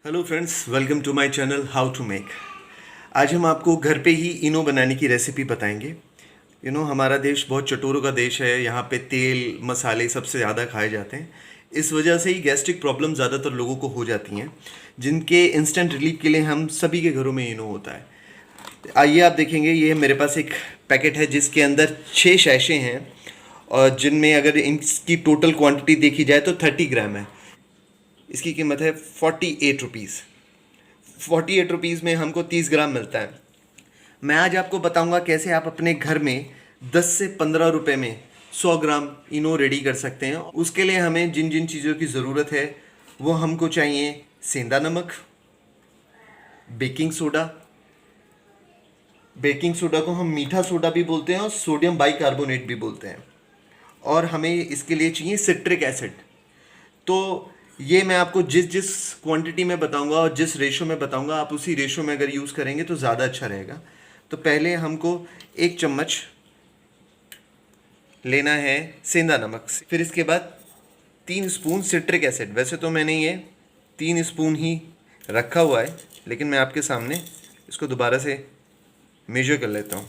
Hello friends, welcome to my channel how to make. आज हम आपको घर पे ही इनो बनाने की रेसिपी बताएंगे। हमारा देश बहुत चटोरों का देश है। यहाँ पे तेल मसाले सबसे ज़्यादा खाए जाते हैं। इस वजह से ही गैस्ट्रिक प्रॉब्लम ज़्यादातर लोगों को हो जाती हैं, जिनके इंस्टेंट रिलीफ के लिए हम सभी के घरों में इनो होता है। आइए आप देखेंगे, ये मेरे पास एक पैकेट है जिसके अंदर 6 शैशे हैं, और जिनमें अगर इनकी टोटल क्वांटिटी देखी जाए तो 30 ग्राम है। इसकी कीमत है 48 रुपीज़। 48 रुपीज़ में हमको 30 ग्राम मिलता है। मैं आज आपको बताऊंगा कैसे आप अपने घर में 10 से 15 रुपए में 100 ग्राम इनो रेडी कर सकते हैं। उसके लिए हमें जिन जिन चीज़ों की ज़रूरत है वो हमको चाहिए: सेंधा नमक, बेकिंग सोडा। बेकिंग सोडा को हम मीठा सोडा भी बोलते हैं और सोडियम बाइकार्बोनेट भी बोलते हैं। और हमें इसके लिए चाहिए सिट्रिक एसिड। तो ये मैं आपको जिस जिस क्वांटिटी में बताऊंगा और जिस रेशो में बताऊंगा, आप उसी रेशो में अगर यूज़ करेंगे तो ज़्यादा अच्छा रहेगा। तो पहले हमको 1 चम्मच लेना है सेंधा नमक, फिर इसके बाद 3 स्पून सिट्रिक एसिड। वैसे तो मैंने ये 3 स्पून ही रखा हुआ है, लेकिन मैं आपके सामने इसको दोबारा से मेजर कर लेता हूँ।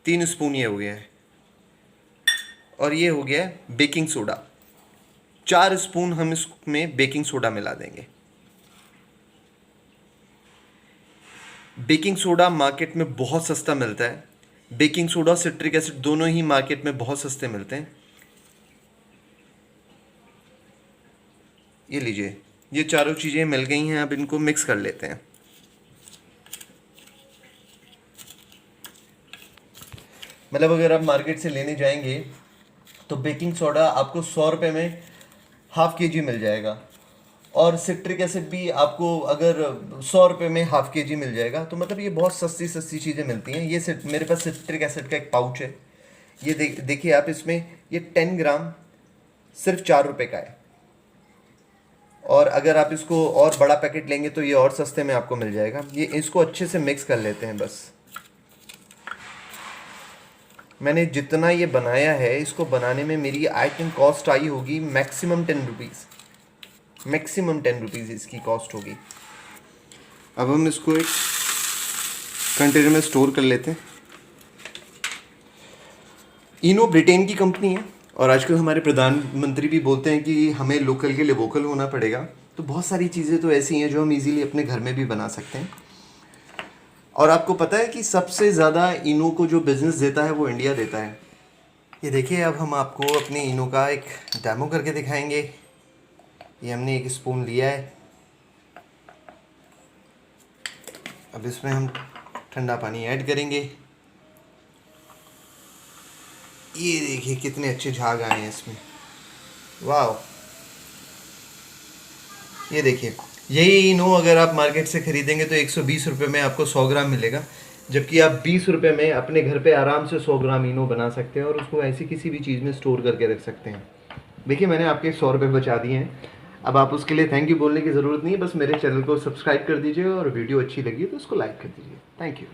3 स्पून ये हो गया है। और ये हो गया है बेकिंग सोडा। 4 स्पून हम इसमें बेकिंग सोडा मिला देंगे। बेकिंग सोडा मार्केट में बहुत सस्ता मिलता है। बेकिंग सोडा और सिट्रिक एसिड दोनों ही मार्केट में बहुत सस्ते मिलते हैं। ये लीजिए, ये चारों चीज़ें मिल गई हैं। अब इनको मिक्स कर लेते हैं। मतलब अगर आप मार्केट से लेने जाएंगे तो बेकिंग सोडा आपको 100 रुपये में ½ kg मिल जाएगा, और सिट्रिक एसिड भी आपको अगर 100 रुपये में ½ kg मिल जाएगा। तो मतलब ये बहुत सस्ती सस्ती चीज़ें मिलती हैं। ये मेरे पास सिट्रिक एसिड का एक पाउच है। ये देखिए आप, इसमें ये 10 ग्राम सिर्फ 4 रुपये का है। और अगर आप इसको और बड़ा पैकेट लेंगे तो ये और सस्ते में आपको मिल जाएगा। ये इसको अच्छे से मिक्स कर लेते हैं बस। मैंने जितना ये बनाया है, इसको बनाने में मेरी आई थिंक कॉस्ट आई होगी मैक्सिमम 10 रुपीज़। मैक्सिमम 10 रुपीज़ इसकी कॉस्ट होगी। अब हम इसको एक कंटेनर में स्टोर कर लेते हैं। इनो ब्रिटेन की कंपनी है, और आजकल हमारे प्रधानमंत्री भी बोलते हैं कि हमें लोकल के लिए वोकल होना पड़ेगा। तो बहुत सारी चीज़ें तो ऐसी हैं जो हम इजीली अपने घर में भी बना सकते हैं। और आपको पता है कि सबसे ज़्यादा इनो को जो बिज़नेस देता है वो इंडिया देता है। ये देखिए, अब हम आपको अपने इनो का एक डेमो करके दिखाएंगे। ये हमने 1 स्पून लिया है। अब इसमें हम ठंडा पानी ऐड करेंगे। ये देखिए कितने अच्छे झाग आए हैं इसमें, वाह। ये देखिए, यही इनो अगर आप मार्केट से ख़रीदेंगे तो 120 रुपये में आपको 100 ग्राम मिलेगा, जबकि आप 20 रुपये में अपने घर पे आराम से 100 ग्राम इनो बना सकते हैं और उसको ऐसी किसी भी चीज़ में स्टोर करके रख सकते हैं। देखिए, मैंने आपके 100 रुपये बचा दिए हैं। अब आप उसके लिए थैंक यू बोलने की ज़रूरत नहीं है, बस मेरे चैनल को सब्सक्राइब कर दीजिए, और वीडियो अच्छी लगी तो उसको लाइक कर दीजिए। Thank you.